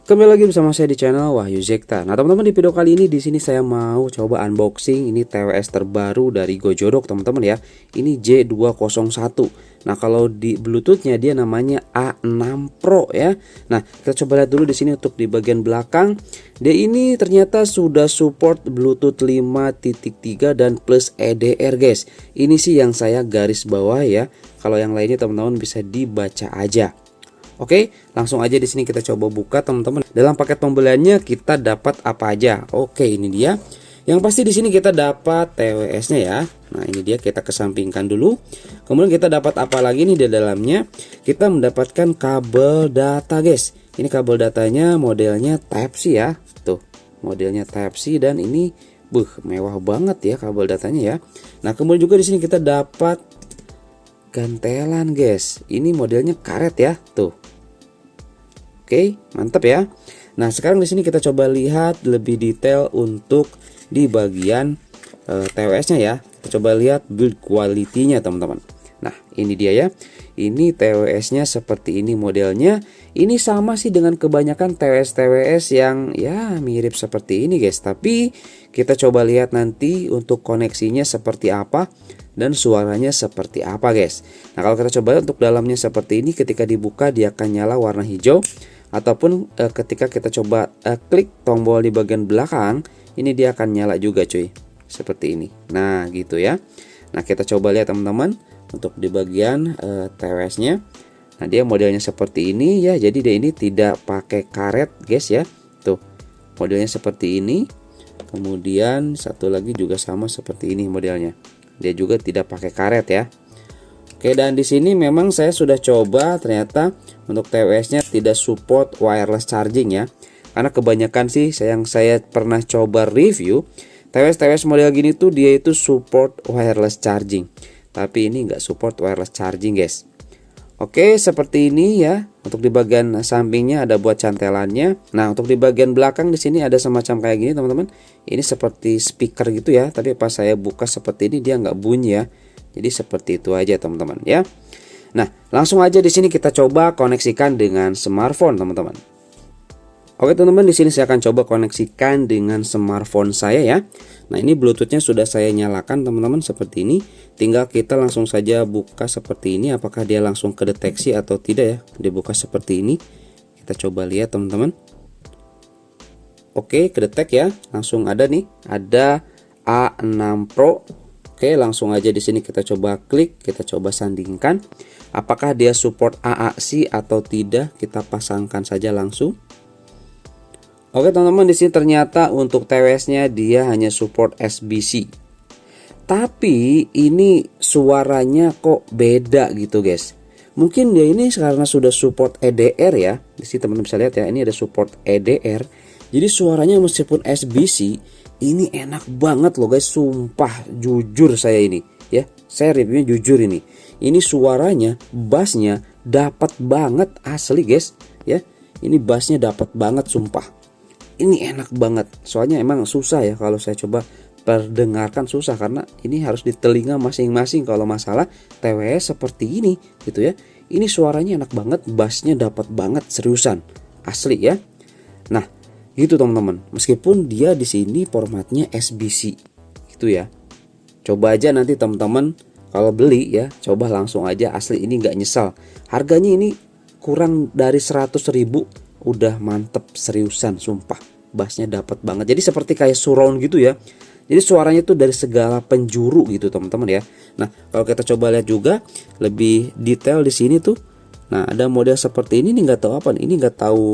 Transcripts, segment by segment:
Kembali lagi bersama saya di channel Wahyu Zekta. Nah teman-teman, di video kali ini di sini saya mau coba unboxing ini TWS terbaru dari Gojodok teman-teman ya. Ini J201. Nah kalau di Bluetoothnya dia namanya A6 Pro ya. Nah kita coba lihat dulu di sini untuk di bagian belakang. Dia ini ternyata sudah support Bluetooth 5.3 dan plus EDR guys. Ini sih yang saya garis bawah ya. Kalau yang lainnya teman-teman bisa dibaca aja. Oke, langsung aja di sini kita coba buka teman-teman. Dalam paket pembeliannya kita dapat apa aja? Oke, ini dia. Yang pasti di sini kita dapat TWS-nya ya. Nah, ini dia, kita kesampingkan dulu. Kemudian kita dapat apa lagi nih di dalamnya? Kita mendapatkan kabel data, guys. Ini kabel datanya modelnya Type-C ya. Tuh, modelnya Type-C dan ini mewah banget ya kabel datanya ya. Nah, kemudian juga di sini kita dapat gantelan, guys. Ini modelnya karet ya, tuh. Oke, mantap ya. Nah, sekarang di sini kita coba lihat lebih detail untuk di bagian TWS-nya ya. Kita coba lihat build quality-nya, teman-teman. Nah, ini dia ya. Ini TWS-nya seperti ini modelnya. Ini sama sih dengan kebanyakan TWS-TWS yang ya mirip seperti ini, guys. Tapi kita coba lihat nanti untuk koneksinya seperti apa dan suaranya seperti apa, guys. Nah, kalau kita coba untuk dalamnya seperti ini, ketika dibuka dia akan nyala warna hijau. Ataupun ketika kita coba klik tombol di bagian belakang, ini dia akan nyala juga cuy, seperti ini. Nah gitu ya. Nah kita coba lihat teman-teman untuk di bagian TWS-nya. Nah dia modelnya seperti ini ya. Jadi dia ini tidak pakai karet guys ya. Tuh modelnya seperti ini. Kemudian satu lagi juga sama seperti ini modelnya. Dia juga tidak pakai karet ya. Oke, dan di sini memang saya sudah coba, ternyata untuk TWS-nya tidak support wireless charging ya. Karena kebanyakan sih yang saya pernah coba review, TWS model gini tuh dia itu support wireless charging. Tapi ini nggak support wireless charging, guys. Oke, seperti ini ya. Untuk di bagian sampingnya ada buat cantelannya. Nah, untuk di bagian belakang di sini ada semacam kayak gini, teman-teman. Ini seperti speaker gitu ya, tapi pas saya buka seperti ini dia nggak bunyi ya. Jadi seperti itu aja teman-teman ya. Nah, langsung aja di sini kita coba koneksikan dengan smartphone teman-teman. Oke teman-teman, di sini saya akan coba koneksikan dengan smartphone saya ya. Nah, ini Bluetooth-nya sudah saya nyalakan teman-teman seperti ini. Tinggal kita langsung saja buka seperti ini, apakah dia langsung kedeteksi atau tidak ya. Dibuka seperti ini. Kita coba lihat teman-teman. Oke, kedetek ya. Langsung ada nih, ada A6 Pro. Oke, langsung aja di sini kita coba klik, kita coba sandingkan apakah dia support AAC atau tidak. Kita pasangkan saja langsung. Oke teman-teman, di sini ternyata untuk TWS-nya dia hanya support SBC. Tapi ini suaranya kok beda gitu, guys. Mungkin dia ini karena sudah support EDR ya. Di sini teman-teman bisa lihat ya, ini ada support EDR. Jadi suaranya meskipun SBC, ini enak banget loh guys, sumpah jujur saya ini ya. Saya reviewnya jujur ini. Ini suaranya, bassnya dapat banget asli guys ya. Ini bassnya dapat banget sumpah. Ini enak banget. Soalnya emang susah ya kalau saya coba perdengarkan, susah karena ini harus di telinga masing-masing kalau masalah TWS seperti ini gitu ya. Ini suaranya enak banget, bassnya dapat banget seriusan. Asli ya. Nah, gitu teman-teman, meskipun dia di sini formatnya SBC gitu ya. Coba aja nanti teman-teman kalau beli ya, coba langsung aja, asli ini nggak nyesal. Harganya ini kurang dari 100.000 udah mantep seriusan sumpah. Bassnya dapat banget. Jadi seperti kayak surround gitu ya. Jadi suaranya tuh dari segala penjuru gitu teman-teman ya. Nah, kalau kita coba lihat juga lebih detail di sini tuh. Nah, ada model seperti ini nih, nggak tahu apa nih. Ini nggak tahu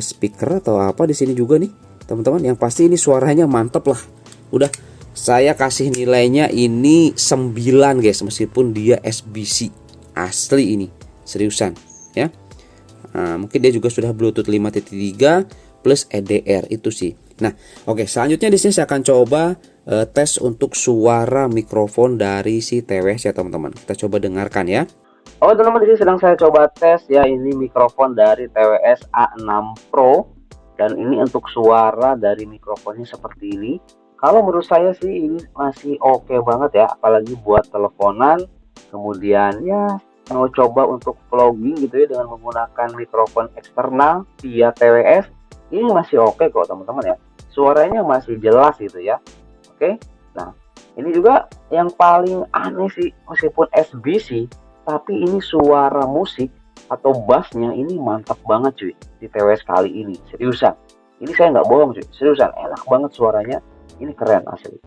speaker atau apa di sini juga nih teman-teman. Yang pasti ini suaranya mantep lah. Udah saya kasih nilainya ini 9 guys, meskipun dia SBC asli ini seriusan ya. Nah, mungkin dia juga sudah Bluetooth 5.3 plus EDR itu sih. Nah, oke, selanjutnya di sini saya akan coba tes untuk suara mikrofon dari si TWS ya teman-teman. Kita coba dengarkan ya. Oh teman-teman, di sini sedang saya coba tes ya, ini mikrofon dari TWS A6 Pro. Dan ini untuk suara dari mikrofonnya seperti ini. Kalau menurut saya sih ini masih oke banget ya, apalagi buat teleponan. Kemudian ya mau coba untuk vlogging gitu ya dengan menggunakan mikrofon eksternal via TWS, ini masih oke kok teman-teman ya. Suaranya masih jelas gitu ya. Oke. Nah, ini juga yang paling aneh sih, meskipun SBC, tapi ini suara musik atau bassnya ini mantap banget cuy di TWS kali ini. Seriusan. Ini saya nggak bohong cuy, seriusan enak banget suaranya. Ini keren asli.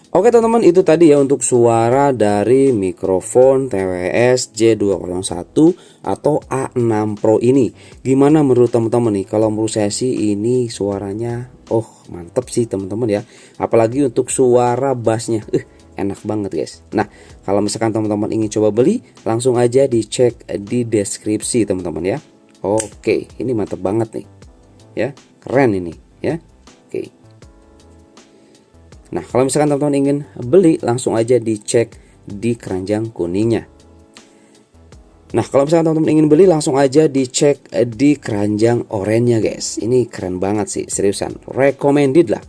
Oke teman-teman, itu tadi ya untuk suara dari mikrofon TWS J201 atau A6 Pro ini. Gimana menurut teman-teman nih? Kalau menurut saya sih ini suaranya mantep sih teman-teman ya. Apalagi untuk suara bassnya. Enak banget guys. Nah, kalau misalkan teman-teman ingin coba beli, langsung aja dicek di deskripsi teman-teman ya. Oke, ini mantep banget nih. Ya, keren ini ya. Oke. Nah, kalau misalkan teman-teman ingin beli, langsung aja dicek di keranjang kuningnya. Nah, kalau misalkan teman-teman ingin beli, langsung aja dicek di keranjang oranye guys. Ini keren banget sih, seriusan. Recommended lah.